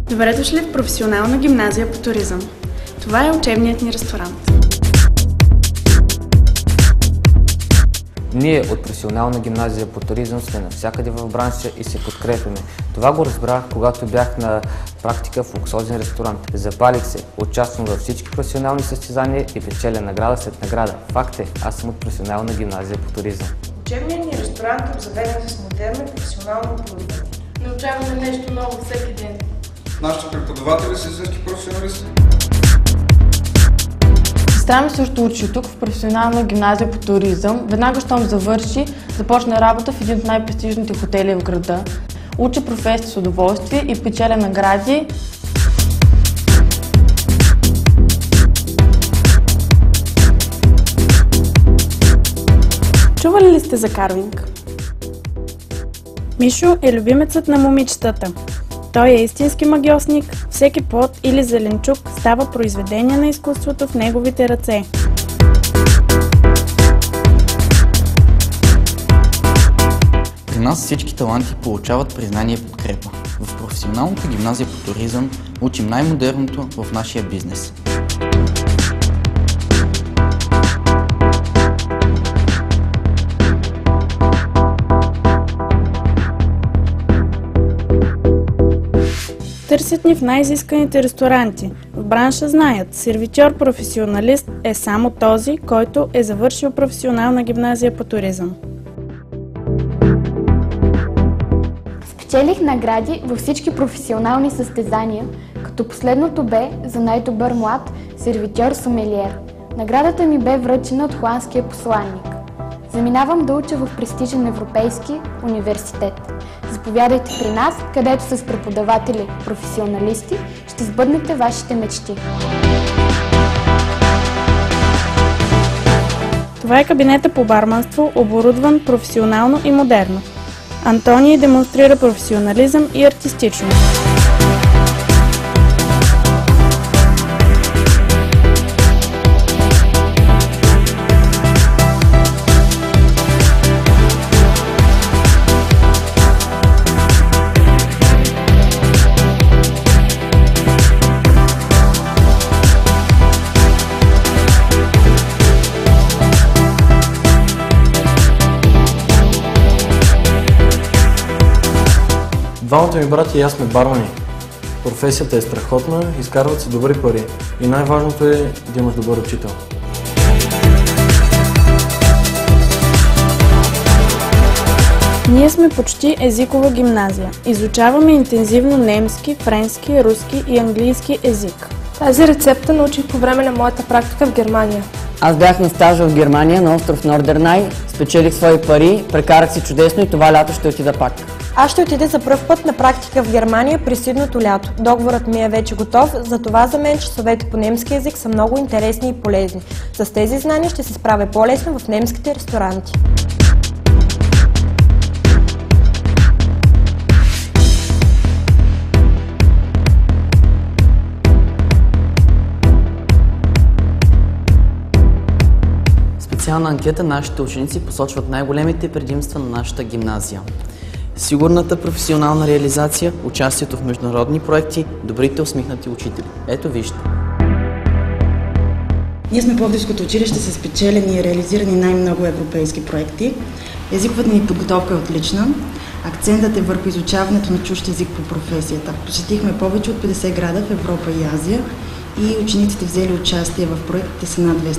Добре дошли в професионална гимназия по туризъм. Това е учебният ни ресторант. Ние от професионална гимназия по туризъм сме навсякъде в бранша и се подкрепяме. Това го разбрах, когато бях на практика в луксозен ресторант. Запалих се, участвам във всички професионални състезания и печеля награда след награда. Факт е, аз съм от професионална гимназия по туризъм. Учебният ни ресторант е обзаведен с модерно и професионално оборудване. Научаваме нещо ново всеки ден. Нашите преподаватели са истински професионалисти. Сестра ми също учи тук в професионална гимназия по туризъм. Веднага щом завърши, започна работа в един от най-престижните хотели в града. Учи професия с удоволствие и печеля награди. Чували ли сте за карвинг? Мишо е любимецът на момичетата. Той е истински магьосник, всеки плод или зеленчук става произведение на изкуството в неговите ръце. При нас всички таланти получават признание и подкрепа. В професионалната гимназия по туризъм учим най-модерното в нашия бизнес. Търсят ни в най-изисканите ресторанти. В бранша знаят, сервитьор-професионалист е само този, който е завършил професионална гимназия по туризъм. Спечелих награди във всички професионални състезания, като последното бе за най-добър млад сервитьор-сомелиер. Наградата ми бе връчена от холандския посланник. Заминавам да уча в престижен европейски университет. Заповядайте при нас, където с преподаватели, професионалисти, ще сбъднете вашите мечти. Това е кабинета по барманство, оборудван професионално и модерно. Антоний демонстрира професионализъм и артистичност. Двамата ми брати и аз сме бармани. Професията е страхотна, изкарват се добри пари и най-важното е да имаш добър учител. Ние сме почти езикова гимназия. Изучаваме интензивно немски, френски, руски и английски език. Тази рецепта научих по време на моята практика в Германия. Аз бях на стажа в Германия на остров Нордернай, спечелих свои пари, прекарах си чудесно и това лято ще отида пак. Аз ще отида за пръв път на практика в Германия през идното лято. Договорът ми е вече готов, затова за мен часовете по немски език са много интересни и полезни. С тези знания ще се справя по-лесно в немските ресторанти. Специална анкета нашите ученици посочват най-големите предимства на нашата гимназия. Сигурната професионална реализация, участието в международни проекти, добрите усмихнати учители. Ето вижте. Ние сме Пловдивското училище с спечелени и реализирани най-много европейски проекти. Езиковата ни подготовка е отлична. Акцентът е върху изучаването на чужд език по професията. Посетихме повече от 50 града в Европа и Азия и учениците взели участие в проектите са над 250.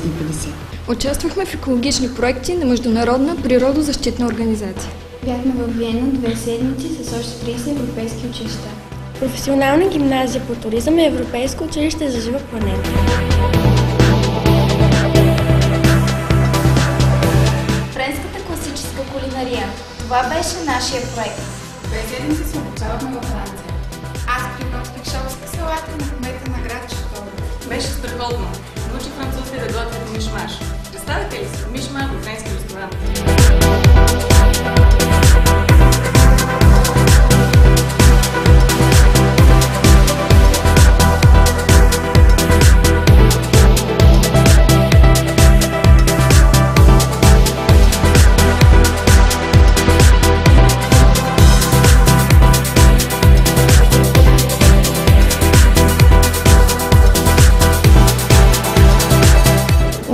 Участвахме в екологични проекти на международна природозащитна организация. Бяхме във Виена 2 седмици с още 30 европейски училища. Професионална гимназия по туризъм е европейско училище за жива планета. Френската класическа кулинария. Това беше нашия проект. 2 седмици се обучавахме във Франция. Аз приготвих шалска салата на кмета на град Шатове. Беше страхотно. Научих французите да готвят мишмаш. Представете ли си? Мишмаш в френски ресторант.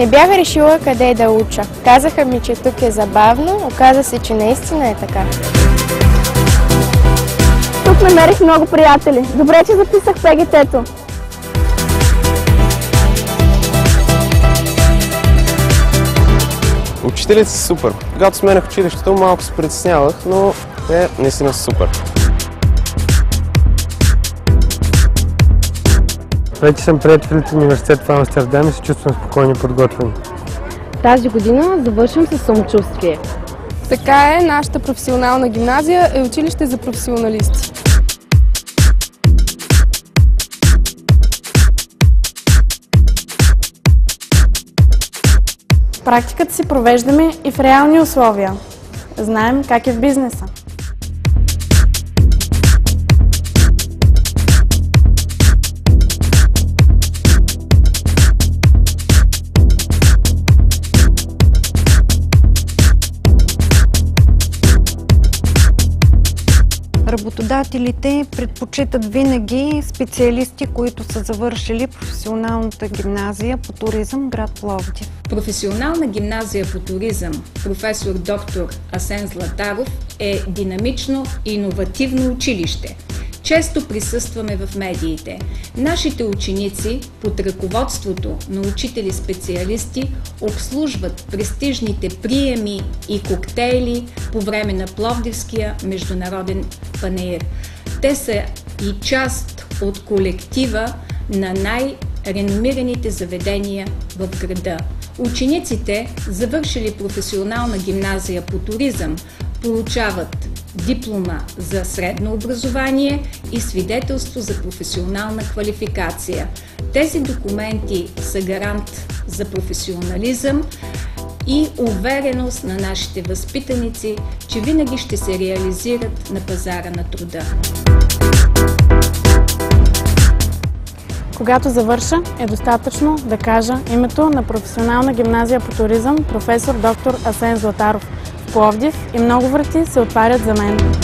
Не бях решила къде да уча. Казаха ми, че тук е забавно, оказа се, че наистина е така. Тук намерих много приятели. Добре, че записах ПГТ-то. Учителите са супер. Когато сменях училището, малко се притеснявах, но те наистина са супер. Вече съм приятел в университет в Амстердам и се чувствам спокойно и подготвен. Тази година завършвам със самочувствие. Така е, нашата професионална гимназия е училище за професионалисти. Практиката си провеждаме и в реални условия. Знаем как е в бизнеса. Работодателите предпочитат винаги специалисти, които са завършили професионалната гимназия по туризъм, град Пловдив. Професионална гимназия по туризъм професор доктор Асен Златаров е динамично и иновативно училище. Често присъстваме в медиите. Нашите ученици под ръководството на учители-специалисти обслужват престижните приеми и коктейли по време на Пловдивския международен панаир. Те са и част от колектива на най-реномираните заведения в града. Учениците, завършили професионална гимназия по туризъм, получават диплома за средно образование и свидетелство за професионална квалификация. Тези документи са гарант за професионализъм и увереност на нашите възпитаници, че винаги ще се реализират на пазара на труда. Когато завърша, е достатъчно да кажа името на професионална гимназия по туризъм професор доктор Асен Златаров в Пловдив и много врати се отварят за мен.